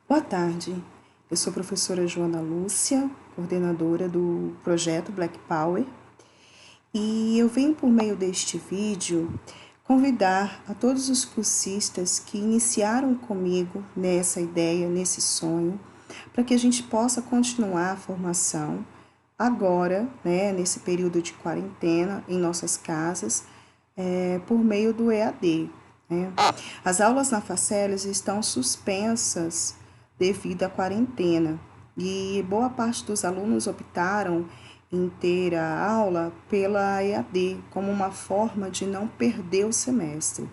Boa tarde, eu sou a professora Joana Lúcia, coordenadora do projeto Black Power, e eu venho por meio deste vídeo convidar a todos os cursistas que iniciaram comigo nessa ideia, nesse sonho, para que a gente possa continuar a formação agora, nesse período de quarentena, em nossas casas, por meio do EAD. As aulas na Faceles estão suspensas devido à quarentena e boa parte dos alunos optaram em ter a aula pela EAD como uma forma de não perder o semestre.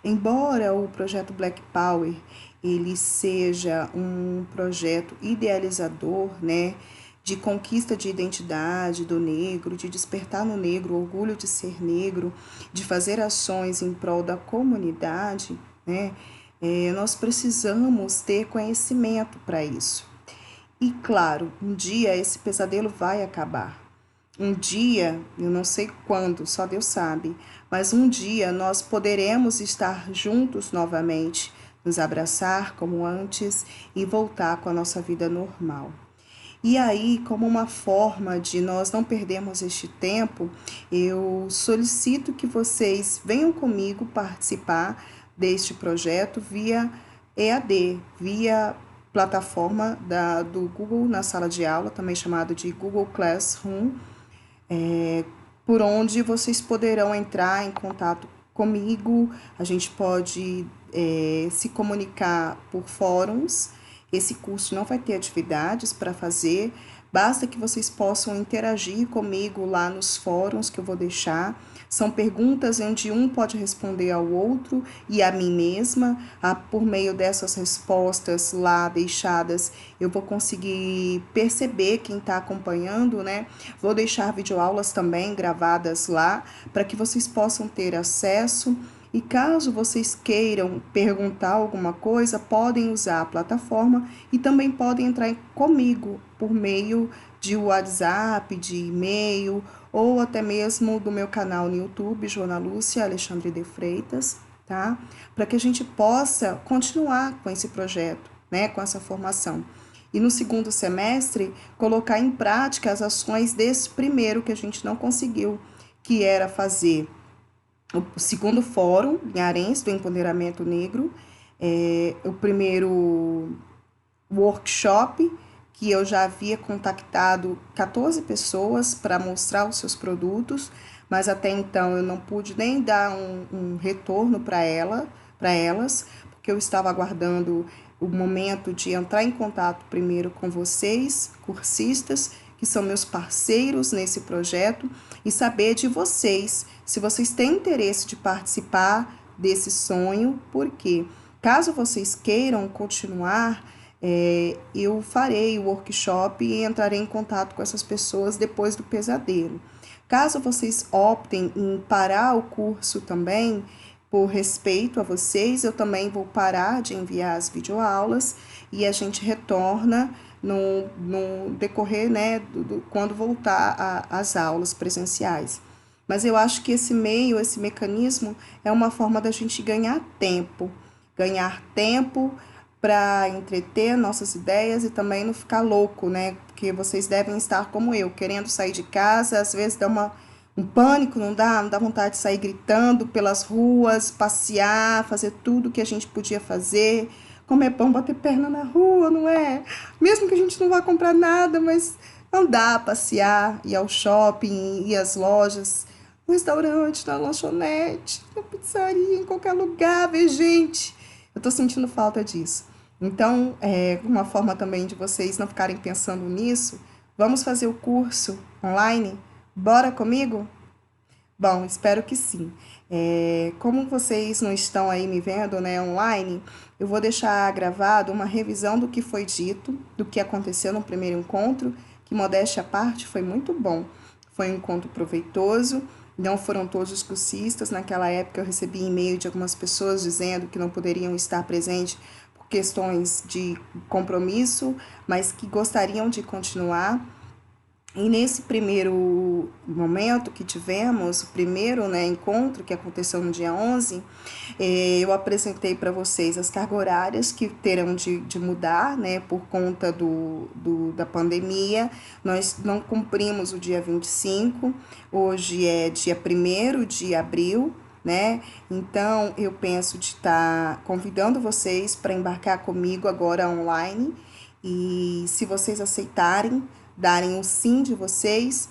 Embora o projeto Black Power ele seja um projeto idealizador, de conquista de identidade do negro, de despertar no negro o orgulho de ser negro, de fazer ações em prol da comunidade, nós precisamos ter conhecimento para isso. E claro, um dia esse pesadelo vai acabar. Um dia, eu não sei quando, só Deus sabe, mas um dia nós poderemos estar juntos novamente, nos abraçar como antes e voltar com a nossa vida normal. E aí, como uma forma de nós não perdermos este tempo, eu solicito que vocês venham comigo participar deste projeto via EAD, via plataforma do Google na sala de aula, também chamado de Google Classroom, por onde vocês poderão entrar em contato comigo, a gente pode se comunicar por fóruns. Esse curso não vai ter atividades para fazer, basta que vocês possam interagir comigo lá nos fóruns que eu vou deixar. São perguntas onde um pode responder ao outro e a mim mesma. Por meio dessas respostas lá deixadas, eu vou conseguir perceber quem está acompanhando, Vou deixar videoaulas também gravadas lá, para que vocês possam ter acesso. E caso vocês queiram perguntar alguma coisa, podem usar a plataforma e também podem entrar comigo por meio de WhatsApp, de e-mail ou até mesmo do meu canal no YouTube, Joana Lúcia Alexandre de Freitas, tá? Para que a gente possa continuar com esse projeto, com essa formação. E no segundo semestre, colocar em prática as ações desse primeiro que a gente não conseguiu, que era fazer o segundo fórum linharense do empoderamento negro, o primeiro workshop, que eu já havia contactado 14 pessoas para mostrar os seus produtos, mas até então eu não pude nem dar um retorno para elas, porque eu estava aguardando o momento de entrar em contato primeiro com vocês, cursistas, que são meus parceiros nesse projeto, e saber de vocês, se vocês têm interesse de participar desse sonho, porque caso vocês queiram continuar, eu farei o workshop e entrarei em contato com essas pessoas depois do pesadelo. Caso vocês optem em parar o curso também, por respeito a vocês, eu também vou parar de enviar as videoaulas e a gente retorna no decorrer, quando voltar às aulas presenciais. Mas eu acho que esse mecanismo é uma forma da gente ganhar tempo para entreter nossas ideias e também não ficar louco, Porque vocês devem estar como eu, querendo sair de casa, às vezes dá um pânico, não dá vontade de sair gritando pelas ruas, passear, fazer tudo que a gente podia fazer, comer pão, bater perna na rua, não é? Mesmo que a gente não vá comprar nada, mas andar, passear, ir ao shopping, ir às lojas, no restaurante, na lanchonete, na pizzaria, em qualquer lugar, ver gente. Eu tô sentindo falta disso. Então, uma forma também de vocês não ficarem pensando nisso, vamos fazer o curso online? Bora comigo? Bom, espero que sim. Como vocês não estão aí me vendo, online, eu vou deixar gravado uma revisão do que foi dito, do que aconteceu no primeiro encontro, que modéstia à parte foi muito bom. Foi um encontro proveitoso, não foram todos os cursistas. Naquela época eu recebi e-mail de algumas pessoas dizendo que não poderiam estar presentes por questões de compromisso, mas que gostariam de continuar. E nesse primeiro momento que tivemos, o primeiro, né, encontro que aconteceu no dia 11, eu apresentei para vocês as cargas horárias que terão de mudar, né, por conta da pandemia. Nós não cumprimos o dia 25, hoje é dia 1º de abril, né? Então, eu penso de estar convidando vocês para embarcar comigo agora online. E se vocês aceitarem, darem o sim de vocês,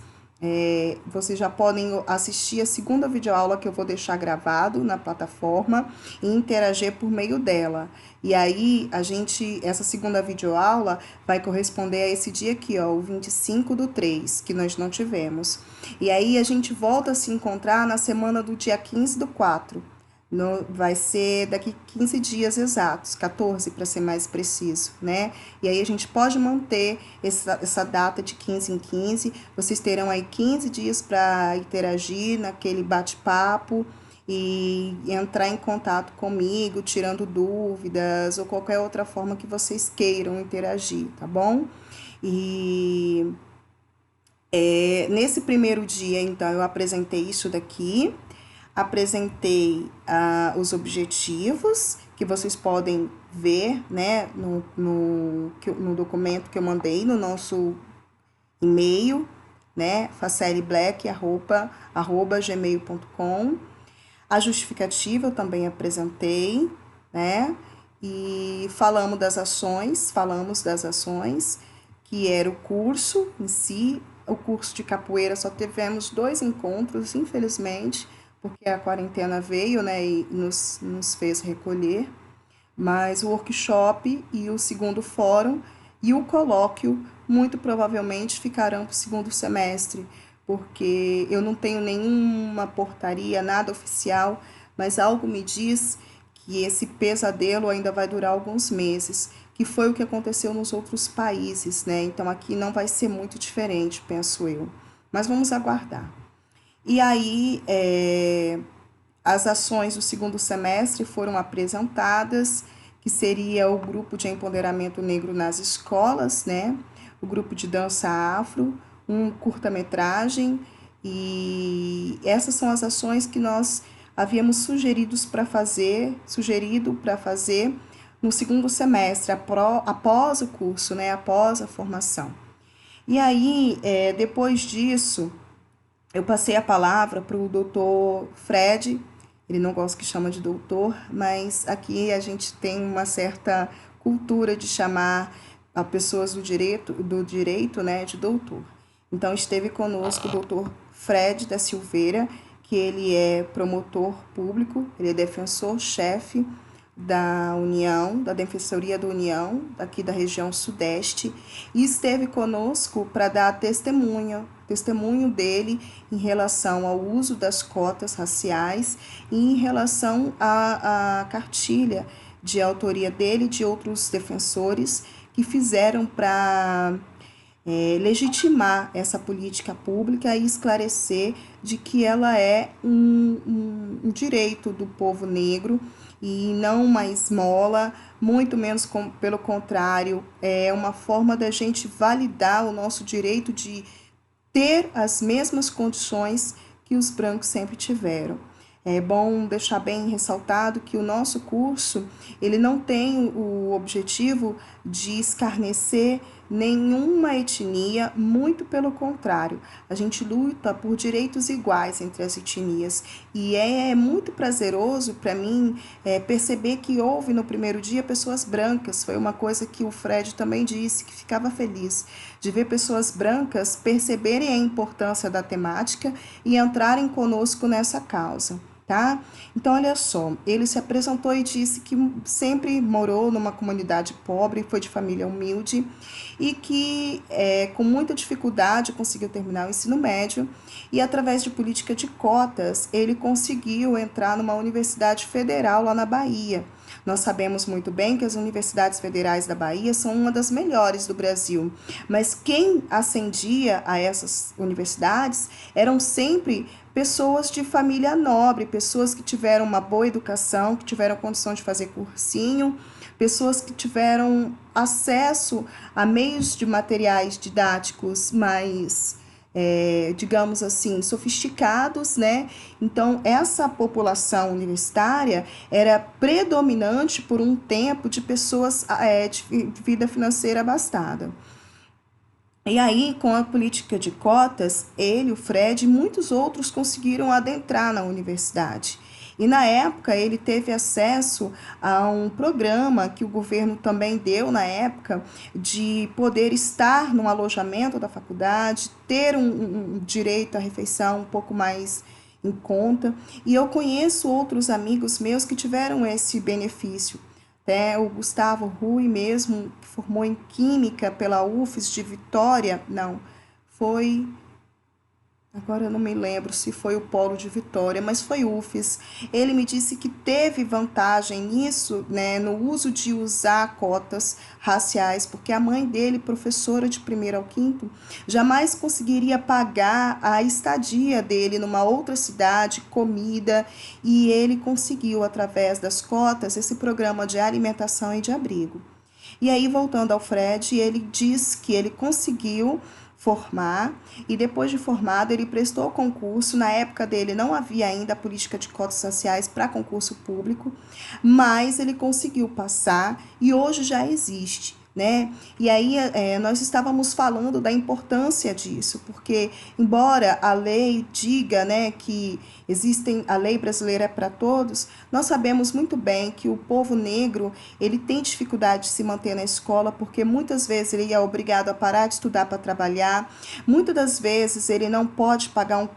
vocês já podem assistir a segunda videoaula que eu vou deixar gravado na plataforma e interagir por meio dela. E aí, essa segunda videoaula vai corresponder a esse dia aqui, ó, o 25/3, que nós não tivemos. E aí, a gente volta a se encontrar na semana do dia 15/4. Vai ser daqui 15 dias exatos, 14 para ser mais preciso, né? E aí a gente pode manter essa data de 15 em 15, vocês terão aí 15 dias para interagir naquele bate-papo e entrar em contato comigo, tirando dúvidas ou qualquer outra forma que vocês queiram interagir, tá bom? E nesse primeiro dia, então, eu apresentei isso daqui. Apresentei os objetivos, que vocês podem ver, né, no documento que eu mandei no nosso e-mail, né, faceleblack@gmail.com. A justificativa eu também apresentei, né, e falamos das ações, que era o curso em si. O curso de capoeira só tivemos 2 encontros, infelizmente, porque a quarentena veio, né, e nos fez recolher, mas o workshop e o segundo fórum e o colóquio muito provavelmente ficarão para o segundo semestre, porque eu não tenho nenhuma portaria, nada oficial, mas algo me diz que esse pesadelo ainda vai durar alguns meses, que foi o que aconteceu nos outros países, né? Então aqui não vai ser muito diferente, penso eu. Mas vamos aguardar. E aí, as ações do segundo semestre foram apresentadas, que seria o grupo de empoderamento negro nas escolas, né? O grupo de dança afro, um curta-metragem, e essas são as ações que nós havíamos sugerido para fazer no segundo semestre, após o curso, né? Após a formação. E aí, depois disso, eu passei a palavra para o doutor Fred. Ele não gosta que chama de doutor, mas aqui a gente tem uma certa cultura de chamar a pessoas do direito, né, de doutor. Então, esteve conosco o doutor Fred da Silveira, que ele é promotor público, ele é defensor-chefe da União, da Defensoria da União, aqui da região Sudeste, e esteve conosco para dar testemunho dele em relação ao uso das cotas raciais e em relação à cartilha de autoria dele e de outros defensores que fizeram para legitimar essa política pública e esclarecer de que ela é um direito do povo negro e não uma esmola, muito menos pelo contrário, é uma forma da gente validar o nosso direito de ter as mesmas condições que os brancos sempre tiveram. É bom deixar bem ressaltado que o nosso curso, ele não tem o objetivo de escarnecer nenhuma etnia, muito pelo contrário. A gente luta por direitos iguais entre as etnias e é muito prazeroso para mim perceber que houve no primeiro dia pessoas brancas. Foi uma coisa que o Fred também disse, que ficava feliz de ver pessoas brancas perceberem a importância da temática e entrarem conosco nessa causa. Tá? Então, olha só, ele se apresentou e disse que sempre morou numa comunidade pobre, foi de família humilde e que com muita dificuldade conseguiu terminar o ensino médio e através de política de cotas ele conseguiu entrar numa universidade federal lá na Bahia. Nós sabemos muito bem que as universidades federais da Bahia são uma das melhores do Brasil, mas quem ascendia a essas universidades eram sempre pessoas de família nobre, pessoas que tiveram uma boa educação, que tiveram condição de fazer cursinho, pessoas que tiveram acesso a meios de materiais didáticos mais, digamos assim, sofisticados, né? Então, essa população universitária era predominante por um tempo de pessoas de vida financeira abastada. E aí, com a política de cotas, ele, o Fred e muitos outros conseguiram adentrar na universidade. E na época ele teve acesso a um programa que o governo também deu na época, de poder estar no alojamento da faculdade, ter um direito à refeição um pouco mais em conta. E eu conheço outros amigos meus que tiveram esse benefício. O Gustavo Rui mesmo, que formou em Química pela UFES de Vitória, não, foi, agora eu não me lembro se foi o Polo de Vitória, mas foi UFES. Ele me disse que teve vantagem nisso, né, no uso de usar cotas raciais, porque a mãe dele, professora de 1º ao 5º, jamais conseguiria pagar a estadia dele numa outra cidade, comida, e ele conseguiu, através das cotas, esse programa de alimentação e de abrigo. E aí, voltando ao Fred, ele diz que ele conseguiu formar, e depois de formado ele prestou concurso. Na época dele não havia ainda a política de cotas raciais para concurso público, mas ele conseguiu passar e hoje já existe, né? E aí nós estávamos falando da importância disso, porque embora a lei diga, né, que a lei brasileira é para todos, nós sabemos muito bem que o povo negro, ele tem dificuldade de se manter na escola, porque muitas vezes ele é obrigado a parar de estudar para trabalhar, muitas das vezes ele não pode pagar um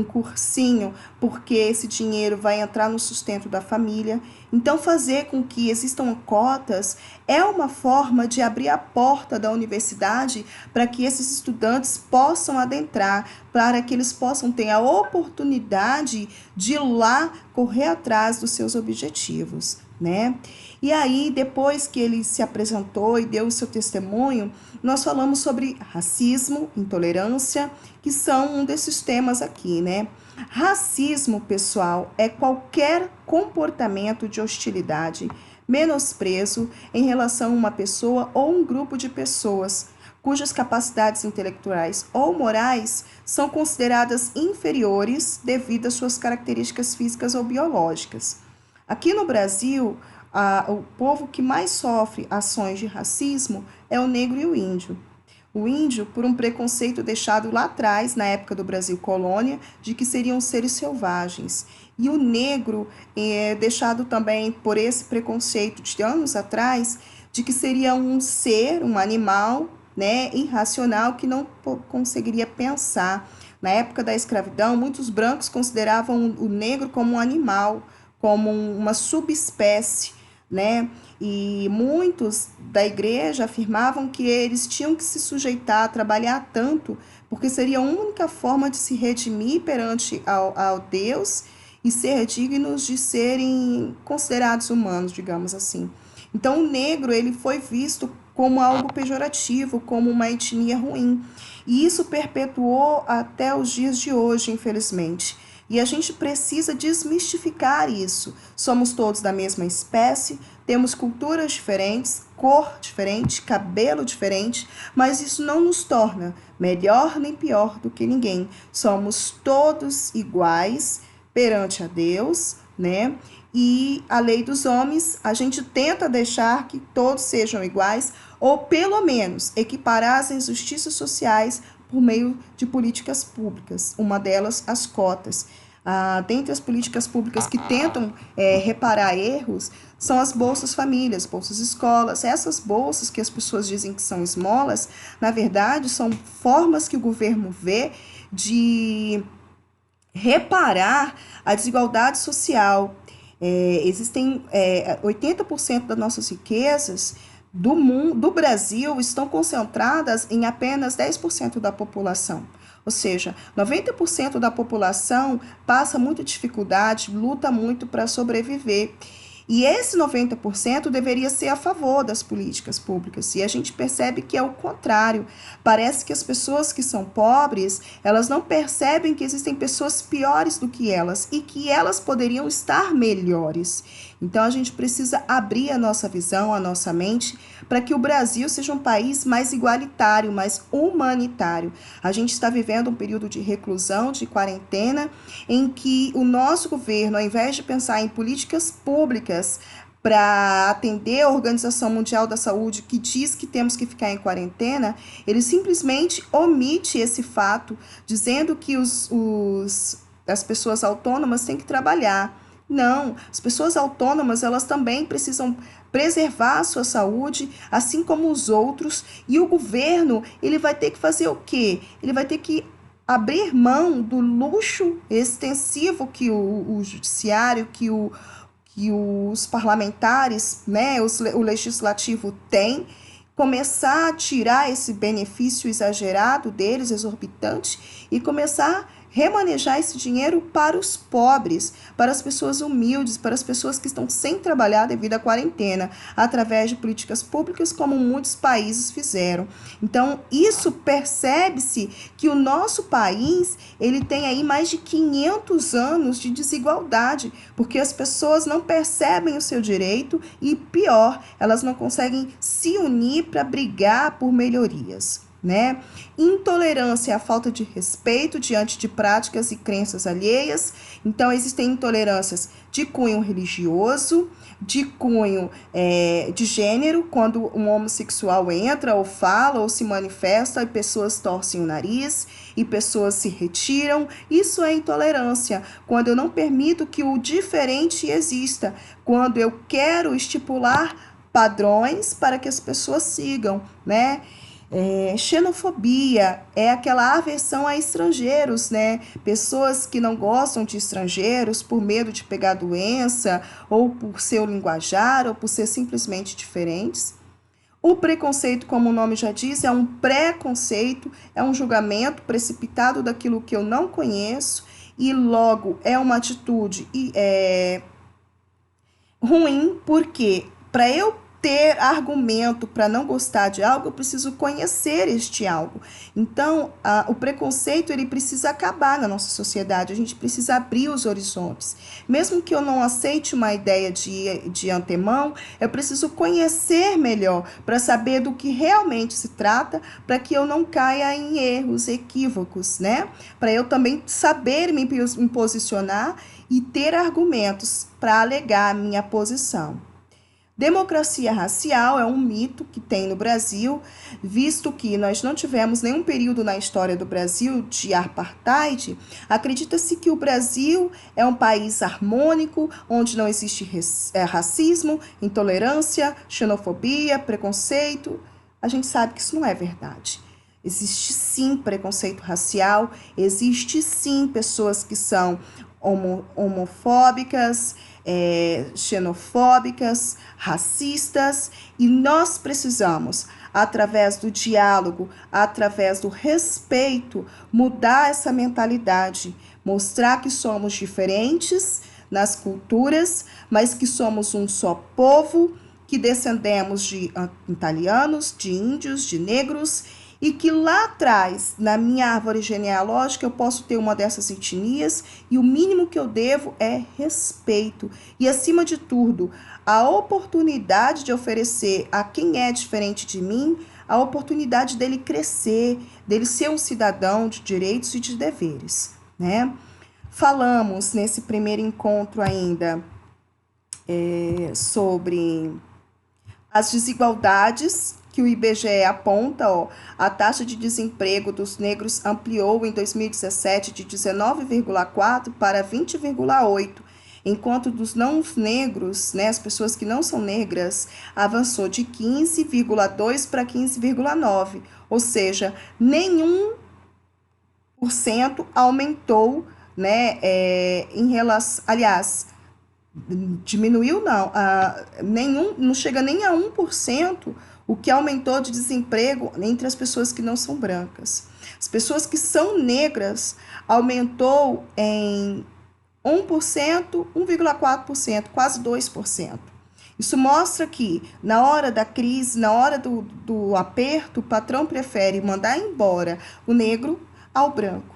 cursinho, porque esse dinheiro vai entrar no sustento da família. Então, fazer com que existam cotas é uma forma de abrir a porta da universidade para que esses estudantes possam adentrar, para que eles possam ter a oportunidade de ir lá correr atrás dos seus objetivos, né? E aí, depois que ele se apresentou e deu o seu testemunho, nós falamos sobre racismo, intolerância, que são um desses temas aqui, né? Racismo, pessoal, é qualquer comportamento de hostilidade, menosprezo em relação a uma pessoa ou um grupo de pessoas cujas capacidades intelectuais ou morais são consideradas inferiores devido às suas características físicas ou biológicas. Aqui no Brasil, o povo que mais sofre ações de racismo é o negro e o índio. O índio, por um preconceito deixado lá atrás, na época do Brasil colônia, de que seriam seres selvagens. E o negro, deixado também por esse preconceito de anos atrás, de que seria um ser, um animal, né, irracional, que não conseguiria pensar. Na época da escravidão, muitos brancos consideravam o negro como um animal, como uma subespécie, né? E muitos da igreja afirmavam que eles tinham que se sujeitar a trabalhar tanto, porque seria a única forma de se redimir perante ao Deus e ser dignos de serem considerados humanos, digamos assim. Então, o negro, ele foi visto como algo pejorativo, como uma etnia ruim. E isso perpetuou até os dias de hoje, infelizmente. E a gente precisa desmistificar isso. Somos todos da mesma espécie, temos culturas diferentes, cor diferente, cabelo diferente, mas isso não nos torna melhor nem pior do que ninguém. Somos todos iguais perante a Deus, né? E a lei dos homens, a gente tenta deixar que todos sejam iguais, ou pelo menos equiparar as injustiças sociais por meio de políticas públicas, uma delas as cotas. Dentre as políticas públicas que tentam reparar erros, são as bolsas famílias, bolsas escolas. Essas bolsas que as pessoas dizem que são esmolas, na verdade, são formas que o governo vê de reparar a desigualdade social. Existem 80% das nossas riquezas do Brasil estão concentradas em apenas 10% da população. Ou seja, 90% da população passa muita dificuldade, luta muito para sobreviver. E esse 90% deveria ser a favor das políticas públicas. E a gente percebe que é o contrário. Parece que as pessoas que são pobres, elas não percebem que existem pessoas piores do que elas e que elas poderiam estar melhores. Então, a gente precisa abrir a nossa visão, a nossa mente, para que o Brasil seja um país mais igualitário, mais humanitário. A gente está vivendo um período de reclusão, de quarentena, em que o nosso governo, ao invés de pensar em políticas públicas para atender a Organização Mundial da Saúde, que diz que temos que ficar em quarentena, ele simplesmente omite esse fato, dizendo que as pessoas autônomas têm que trabalhar. Não, as pessoas autônomas, elas também precisam preservar a sua saúde, assim como os outros, e o governo, ele vai ter que fazer o quê? Ele vai ter que abrir mão do luxo extensivo que o judiciário, que os parlamentares, né, o legislativo tem, começar a tirar esse benefício exagerado deles, exorbitante, e começar a remanejar esse dinheiro para os pobres, para as pessoas humildes, para as pessoas que estão sem trabalhar devido à quarentena, através de políticas públicas, como muitos países fizeram. Então, isso percebe-se que o nosso país, ele tem aí mais de 500 anos de desigualdade, porque as pessoas não percebem o seu direito e, pior, elas não conseguem se unir para brigar por melhorias, né? Intolerância é a falta de respeito diante de práticas e crenças alheias. Então, existem intolerâncias de cunho religioso, de cunho de gênero, quando um homossexual entra ou fala ou se manifesta e pessoas torcem o nariz e pessoas se retiram. Isso é intolerância, quando eu não permito que o diferente exista, quando eu quero estipular padrões para que as pessoas sigam, né? Xenofobia é aquela aversão a estrangeiros, né? Pessoas que não gostam de estrangeiros por medo de pegar doença, ou por seu linguajar, ou por ser simplesmente diferentes. O preconceito, como o nome já diz, é um preconceito, é um julgamento precipitado daquilo que eu não conheço, e logo é uma atitude ruim, porque para eu ter argumento para não gostar de algo, eu preciso conhecer este algo. Então, o preconceito, ele precisa acabar na nossa sociedade, a gente precisa abrir os horizontes. Mesmo que eu não aceite uma ideia de antemão, eu preciso conhecer melhor para saber do que realmente se trata, para que eu não caia em erros, equívocos, né? Para eu também saber me posicionar e ter argumentos para alegar a minha posição. Democracia racial é um mito que tem no Brasil, visto que nós não tivemos nenhum período na história do Brasil de apartheid. Acredita-se que o Brasil é um país harmônico, onde não existe racismo, intolerância, xenofobia, preconceito. A gente sabe que isso não é verdade. Existe sim preconceito racial, existe sim pessoas que são homofóbicas, xenofóbicas, racistas, e nós precisamos, através do diálogo, através do respeito, mudar essa mentalidade, mostrar que somos diferentes nas culturas, mas que somos um só povo, que descendemos de italianos, de índios, de negros, e que lá atrás, na minha árvore genealógica, eu posso ter uma dessas etnias, e o mínimo que eu devo é respeito. E, acima de tudo, a oportunidade de oferecer a quem é diferente de mim, a oportunidade dele crescer, dele ser um cidadão de direitos e de deveres, né? Falamos nesse primeiro encontro ainda sobre as desigualdades que o IBGE aponta. A taxa de desemprego dos negros ampliou em 2017 de 19,4% para 20,8%, enquanto dos não negros, né, as pessoas que não são negras, avançou de 15,2% para 15,9%, ou seja, nenhum por cento aumentou, né, em relação, aliás, diminuiu não, não chega nem a 1% o que aumentou de desemprego entre as pessoas que não são brancas. As pessoas que são negras aumentou em 1%, 1,4%, quase 2%. Isso mostra que, na hora da crise, na hora do aperto, o patrão prefere mandar embora o negro ao branco.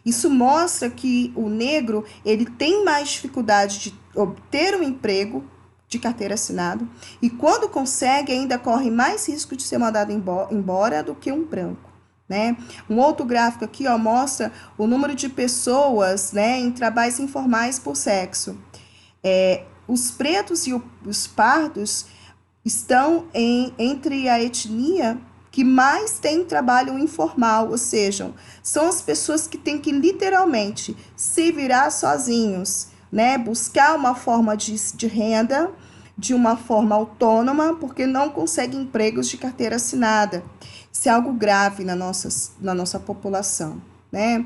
Isso mostra que o negro, ele tem mais dificuldade de obter um emprego, de carteira assinada, e quando consegue, ainda corre mais risco de ser mandado embora do que um branco, né? Um outro gráfico aqui, ó, mostra o número de pessoas, né, em trabalhos informais por sexo. Os pretos e os pardos estão entre a etnia que mais tem trabalho informal, ou seja, são as pessoas que têm que literalmente se virar sozinhos, né? Buscar uma forma de renda de uma forma autônoma, porque não conseguem empregos de carteira assinada. Isso é algo grave na nossa população, né?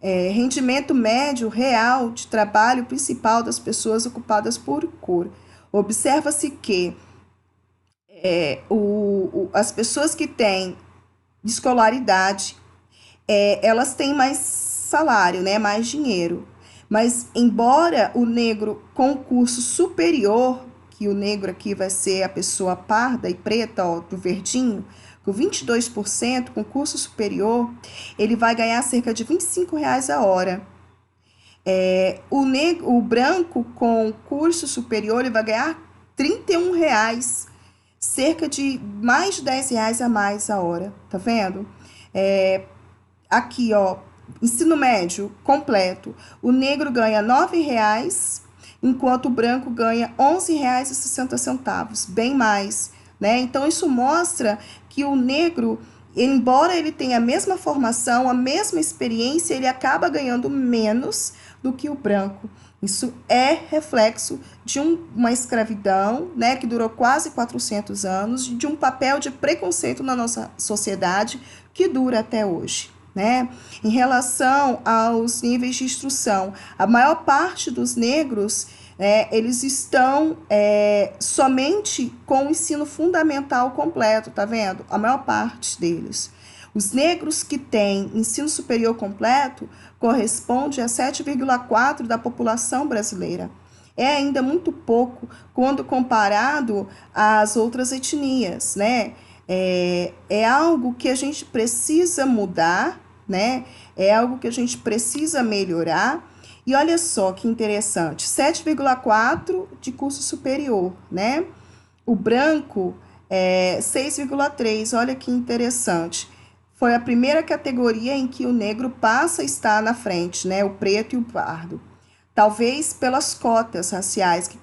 Rendimento médio real de trabalho principal das pessoas ocupadas por cor. Observa-se que as pessoas que têm escolaridade, elas têm mais salário, né, mais dinheiro. Mas, embora o negro com curso superior, que o negro aqui vai ser a pessoa parda e preta, ó, do verdinho, com 22%, com curso superior, ele vai ganhar cerca de R$ 25 a hora. O branco com curso superior, ele vai ganhar R$ 31, cerca de mais de R$ 10 a mais a hora, tá vendo? Aqui, ó, ensino médio completo, o negro ganha R$ 9,00, enquanto o branco ganha R$ 11,60, bem mais, né? Então, isso mostra que o negro, embora ele tenha a mesma formação, a mesma experiência, ele acaba ganhando menos do que o branco. Isso é reflexo de uma escravidão, né, que durou quase 400 anos, de um papel de preconceito na nossa sociedade que dura até hoje, né? Em relação aos níveis de instrução, a maior parte dos negros, eles estão somente com o ensino fundamental completo, tá vendo? A maior parte deles. Os negros que têm ensino superior completo corresponde a 7,4% da população brasileira. É ainda muito pouco quando comparado às outras etnias, né? É algo que a gente precisa mudar, né? É algo que a gente precisa melhorar. E olha só que interessante, 7,4% de curso superior, né? O branco é 6,3%, olha que interessante. Foi a primeira categoria em que o negro passa a estar na frente, né? O preto e o pardo. Talvez pelas cotas raciais, que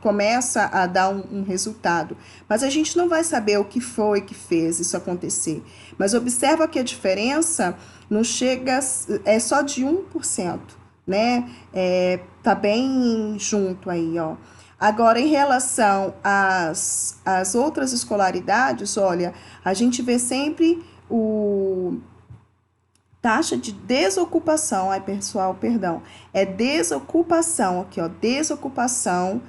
começa a dar um resultado. Mas a gente não vai saber o que foi que fez isso acontecer. Mas observa que a diferença não chega, é só de 1%, né? Tá bem junto aí, ó. Agora, em relação às outras escolaridades, olha, a gente vê sempre taxa de desocupação, perdão, desocupação, aqui, ó, desocupação,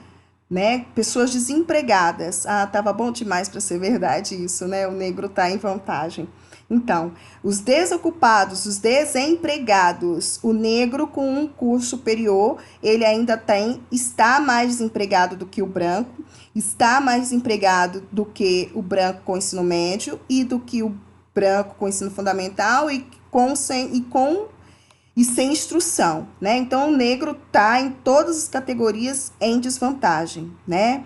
né, pessoas desempregadas. Tava bom demais para ser verdade isso, né, o negro tá em vantagem. Então, os desocupados, os desempregados, o negro com um curso superior, ele ainda está mais desempregado do que o branco, está mais desempregado do que o branco com ensino médio e do que o branco com ensino fundamental e sem instrução, né? Então, o negro está em todas as categorias em desvantagem, né?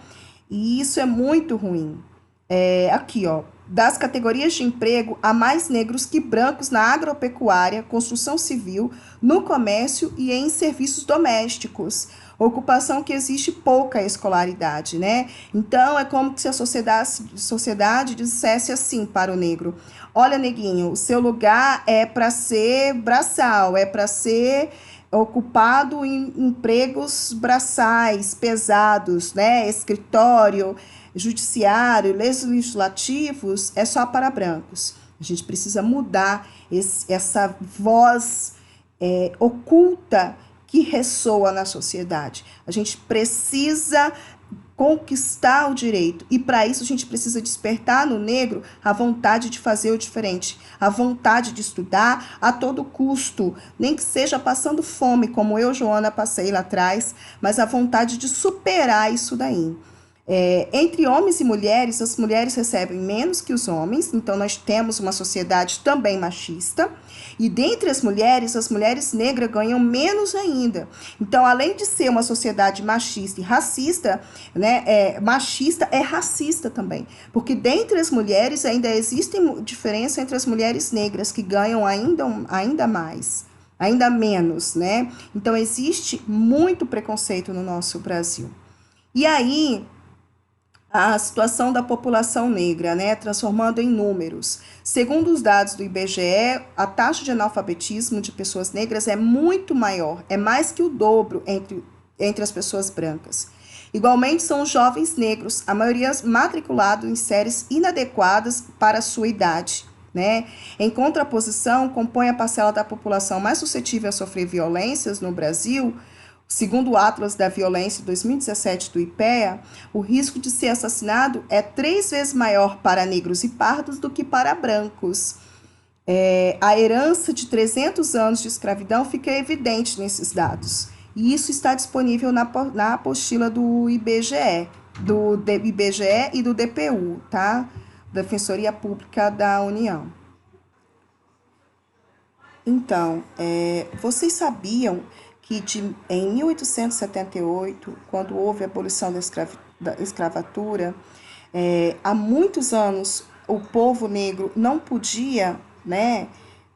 E isso é muito ruim. Aqui, ó, das categorias de emprego, há mais negros que brancos na agropecuária, construção civil, no comércio e em serviços domésticos. Ocupação que existe pouca escolaridade, né? Então, é como se a sociedade dissesse assim para o negro: olha, neguinho, o seu lugar é para ser braçal, é para ser ocupado em empregos braçais, pesados, né? Escritório, judiciário, legislativos, é só para brancos. A gente precisa mudar essa voz oculta que ressoa na sociedade. A gente precisa conquistar o direito, e para isso a gente precisa despertar no negro a vontade de fazer o diferente, a vontade de estudar a todo custo, nem que seja passando fome, como eu, Joana, passei lá atrás, mas a vontade de superar isso daí. Entre homens e mulheres, as mulheres recebem menos que os homens, então nós temos uma sociedade também machista. E dentre as mulheres negras ganham menos ainda. Então, além de ser uma sociedade machista e racista, né, machista é racista também. Porque dentre as mulheres ainda existe diferença entre as mulheres negras, que ganham ainda mais, ainda menos, né? Então, existe muito preconceito no nosso Brasil. E aí, a situação da população negra, né, transformando em números. Segundo os dados do IBGE, a taxa de analfabetismo de pessoas negras é muito maior, é mais que o dobro entre as pessoas brancas. Igualmente, são os jovens negros, a maioria matriculados em séries inadequadas para a sua idade. Né? Em contraposição, compõe a parcela da população mais suscetível a sofrer violências no Brasil. Segundo o Atlas da Violência 2017 do IPEA, o risco de ser assassinado é 3 vezes maior para negros e pardos do que para brancos. A herança de 300 anos de escravidão fica evidente nesses dados. E isso está disponível na apostila do IBGE, IBGE e do DPU, tá? Defensoria Pública da União. Então, vocês sabiam que em 1878, quando houve a abolição da escravatura, há muitos anos o povo negro não podia, né,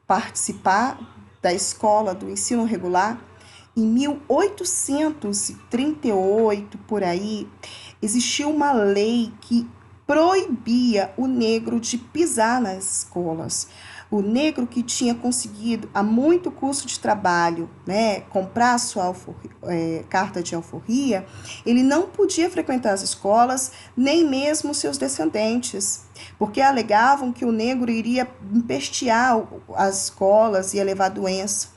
participar da escola, do ensino regular. Em 1838, por aí, existiu uma lei que proibia o negro de pisar nas escolas. O negro que tinha conseguido, a muito custo de trabalho, né, comprar a sua carta de alforria, ele não podia frequentar as escolas, nem mesmo seus descendentes, porque alegavam que o negro iria empestear as escolas, ia levar doença.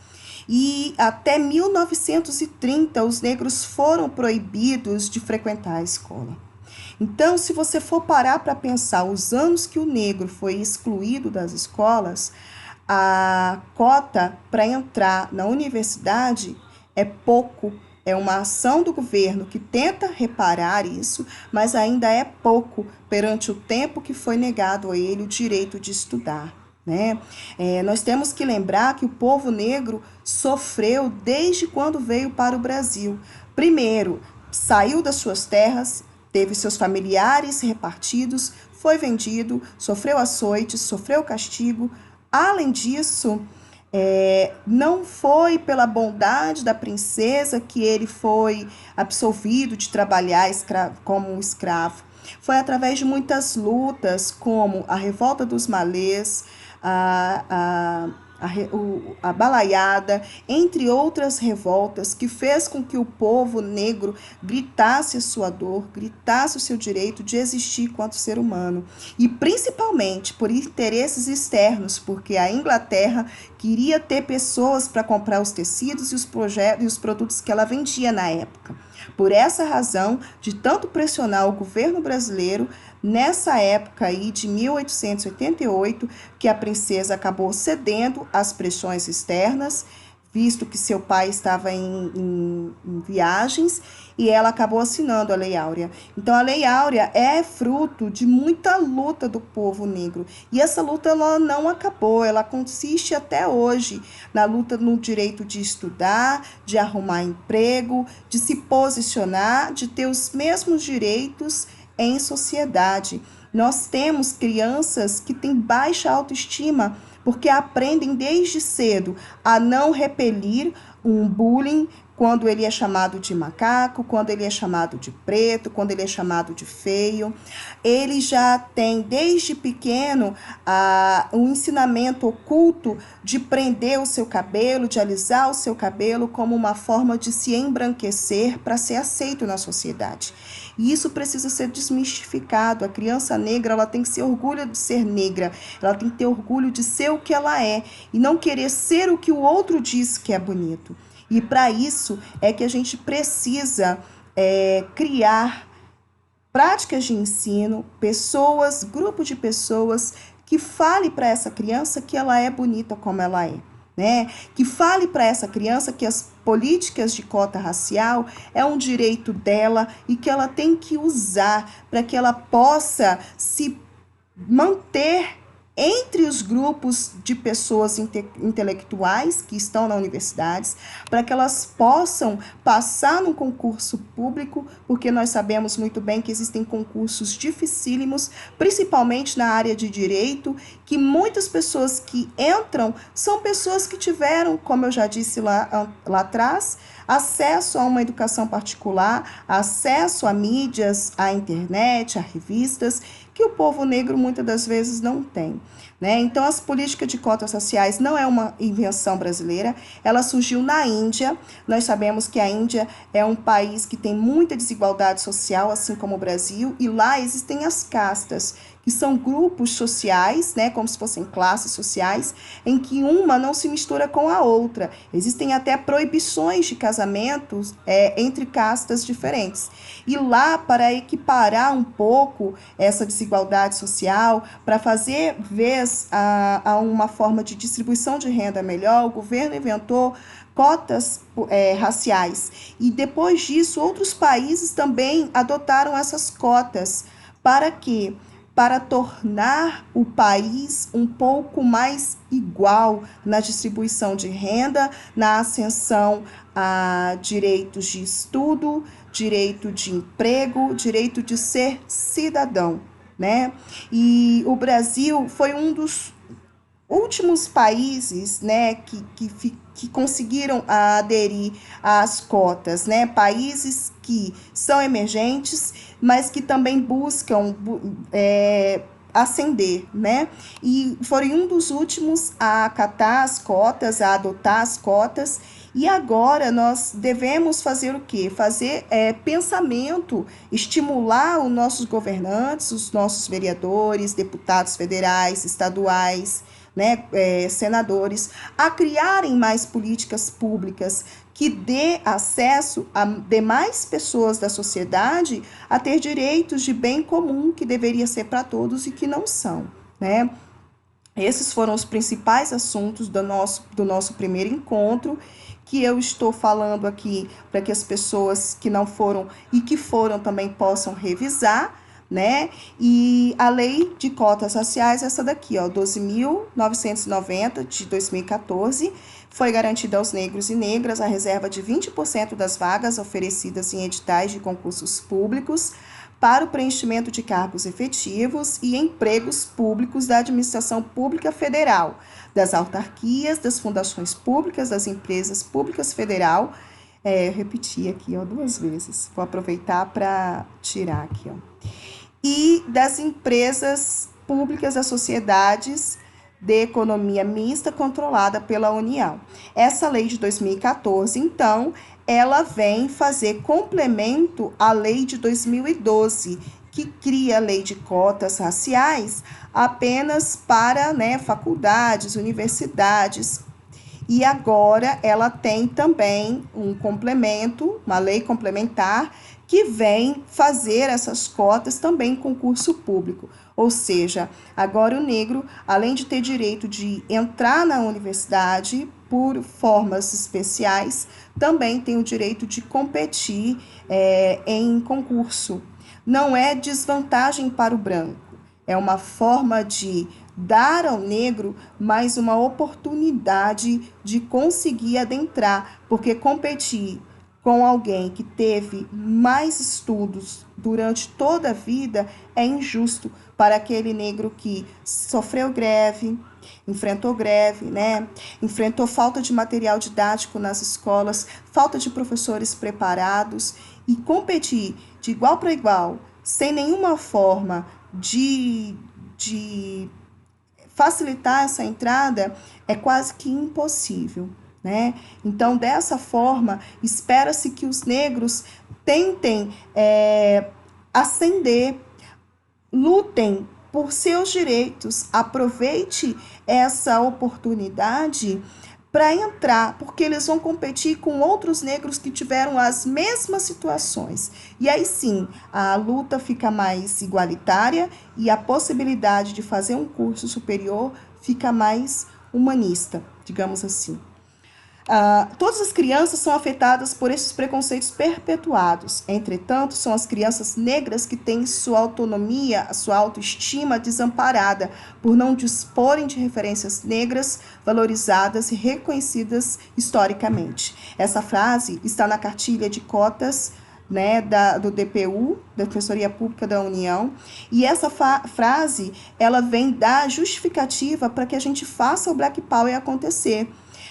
E até 1930, os negros foram proibidos de frequentar a escola. Então, se você for parar para pensar os anos que o negro foi excluído das escolas, a cota para entrar na universidade é pouco. É uma ação do governo que tenta reparar isso, mas ainda é pouco perante o tempo que foi negado a ele o direito de estudar. Né? Nós temos que lembrar que o povo negro sofreu desde quando veio para o Brasil. Primeiro, saiu das suas terras, teve seus familiares repartidos, foi vendido, sofreu açoites, sofreu castigo. Além disso, não foi pela bondade da princesa que ele foi absolvido de trabalhar como um escravo. Foi através de muitas lutas, como a Revolta dos Malês, a Balaiada, entre outras revoltas, que fez com que o povo negro gritasse a sua dor, gritasse o seu direito de existir enquanto ser humano. E principalmente por interesses externos, porque a Inglaterra queria ter pessoas para comprar os tecidos e os produtos que ela vendia na época. Por essa razão, de tanto pressionar o governo brasileiro, nessa época aí de 1888, que a princesa acabou cedendo às pressões externas, visto que seu pai estava em viagens, e ela acabou assinando a Lei Áurea. Então, a Lei Áurea é fruto de muita luta do povo negro. E essa luta ela não acabou, ela consiste até hoje na luta no direito de estudar, de arrumar emprego, de se posicionar, de ter os mesmos direitos em sociedade. Nós temos crianças que têm baixa autoestima, porque aprendem desde cedo a não repelir um bullying quando ele é chamado de macaco, quando ele é chamado de preto, quando ele é chamado de feio. Ele já tem desde pequeno um ensinamento oculto de prender o seu cabelo, de alisar o seu cabelo como uma forma de se embranquecer para ser aceito na sociedade. E isso precisa ser desmistificado. A criança negra, ela tem que ter orgulho de ser negra, ela tem que ter orgulho de ser o que ela é e não querer ser o que o outro diz que é bonito. E para isso é que a gente precisa criar práticas de ensino, grupo de pessoas que fale para essa criança que ela é bonita como ela é. né? Que fale para essa criança que as políticas de cota racial é um direito dela e que ela tem que usar para que ela possa se manter entre os grupos de pessoas intelectuais que estão na universidade, para que elas possam passar no concurso público, porque nós sabemos muito bem que existem concursos dificílimos, principalmente na área de direito, que muitas pessoas que entram são pessoas que tiveram, como eu já disse lá atrás, acesso a uma educação particular, acesso a mídias, à internet, a revistas, que o povo negro muitas das vezes não tem, né? Então, as políticas de cotas raciais não é uma invenção brasileira, ela surgiu na Índia. Nós sabemos que a Índia é um país que tem muita desigualdade social, assim como o Brasil, e lá existem as castas, que são grupos sociais, né, como se fossem classes sociais, em que uma não se mistura com a outra. Existem até proibições de casamentos entre castas diferentes. E lá, para equiparar um pouco essa desigualdade social, para fazer vez a uma forma de distribuição de renda melhor, o governo inventou cotas raciais. E depois disso, outros países também adotaram essas cotas. Para quê? Para tornar o país um pouco mais igual na distribuição de renda, na ascensão a direitos de estudo, direito de emprego, direito de ser cidadão, né? E o Brasil foi um dos últimos países, né, que conseguiram aderir às cotas, né, países que são emergentes, mas que também buscam ascender, né, e foram um dos últimos a acatar as cotas, a adotar as cotas, e agora nós devemos fazer o quê? Fazer pensamento, estimular os nossos governantes, os nossos vereadores, deputados federais, estaduais, né, senadores, a criarem mais políticas públicas que dê acesso a demais pessoas da sociedade a ter direitos de bem comum que deveria ser para todos e que não são, né? Esses foram os principais assuntos do nosso primeiro encontro, que eu estou falando aqui para que as pessoas que não foram e que foram também possam revisar, né? E a lei de cotas raciais, essa daqui, ó, 12.990 de 2014, foi garantida aos negros e negras a reserva de 20% das vagas oferecidas em editais de concursos públicos para o preenchimento de cargos efetivos e empregos públicos da administração pública federal, das autarquias, das fundações públicas, das empresas públicas federal. Eu repeti aqui, ó, 2 vezes. Vou aproveitar para tirar aqui, ó. E das empresas públicas das sociedades de economia mista controlada pela União. Essa lei de 2014, então, ela vem fazer complemento à lei de 2012, que cria a lei de cotas raciais apenas para, né, faculdades, universidades. E agora ela tem também um complemento, uma lei complementar, que vem fazer essas cotas também em concurso público. Ou seja, agora o negro, além de ter direito de entrar na universidade por formas especiais, também tem o direito de competir em concurso. Não é desvantagem para o branco, é uma forma de dar ao negro mais uma oportunidade de conseguir adentrar, porque competir com alguém que teve mais estudos durante toda a vida é injusto para aquele negro que sofreu greve, né? Enfrentou falta de material didático nas escolas, falta de professores preparados, e competir de igual para igual, sem nenhuma forma de facilitar essa entrada, é quase que impossível, né? Então, dessa forma, espera-se que os negros tentem ascender, lutem por seus direitos, aproveite essa oportunidade para entrar, porque eles vão competir com outros negros que tiveram as mesmas situações. E aí sim, a luta fica mais igualitária e a possibilidade de fazer um curso superior fica mais humanista, digamos assim. Todas as crianças são afetadas por esses preconceitos perpetuados. Entretanto, são as crianças negras que têm sua autonomia, a sua autoestima desamparada por não disporem de referências negras valorizadas e reconhecidas historicamente. Essa frase está na cartilha de cotas, né, do DPU, da Defensoria Pública da União, e essa frase ela vem dar justificativa para que a gente faça o Black Power acontecer,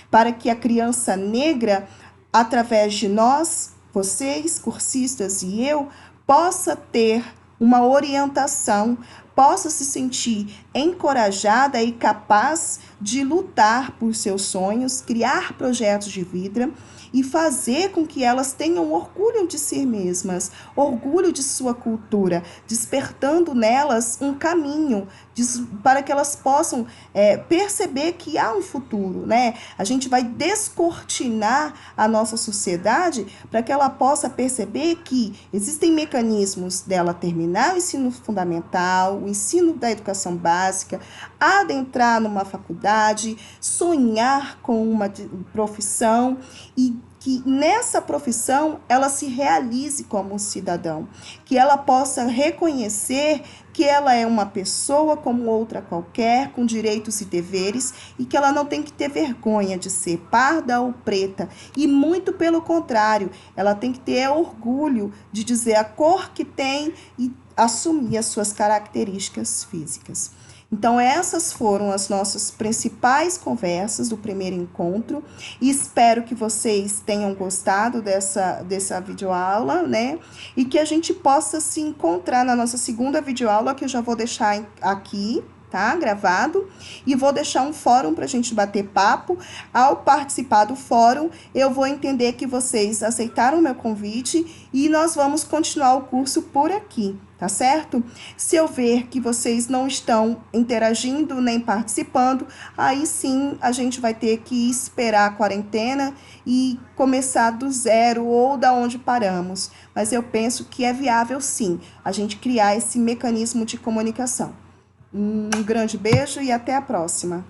para que a criança negra, através de nós, vocês, cursistas e eu, possa ter uma orientação, possa se sentir encorajada e capaz de lutar por seus sonhos, criar projetos de vida e fazer com que elas tenham orgulho de si mesmas, orgulho de sua cultura, despertando nelas um caminho para que elas possam perceber que há um futuro, né? A gente vai descortinar a nossa sociedade para que ela possa perceber que existem mecanismos dela terminar o ensino fundamental, o ensino da educação básica, adentrar numa faculdade, sonhar com uma profissão e que nessa profissão ela se realize como um cidadão, que ela possa reconhecer que ela é uma pessoa como outra qualquer, com direitos e deveres, e que ela não tem que ter vergonha de ser parda ou preta, e muito pelo contrário, ela tem que ter orgulho de dizer a cor que tem e assumir as suas características físicas. Então, essas foram as nossas principais conversas do primeiro encontro e espero que vocês tenham gostado dessa videoaula, né? E que a gente possa se encontrar na nossa segunda videoaula, que eu já vou deixar aqui, tá? Gravado. E vou deixar um fórum para a gente bater papo. Ao participar do fórum, eu vou entender que vocês aceitaram o meu convite e nós vamos continuar o curso por aqui. Tá certo? Se eu ver que vocês não estão interagindo nem participando, aí sim a gente vai ter que esperar a quarentena e começar do zero ou da onde paramos. Mas eu penso que é viável sim a gente criar esse mecanismo de comunicação. Um grande beijo e até a próxima.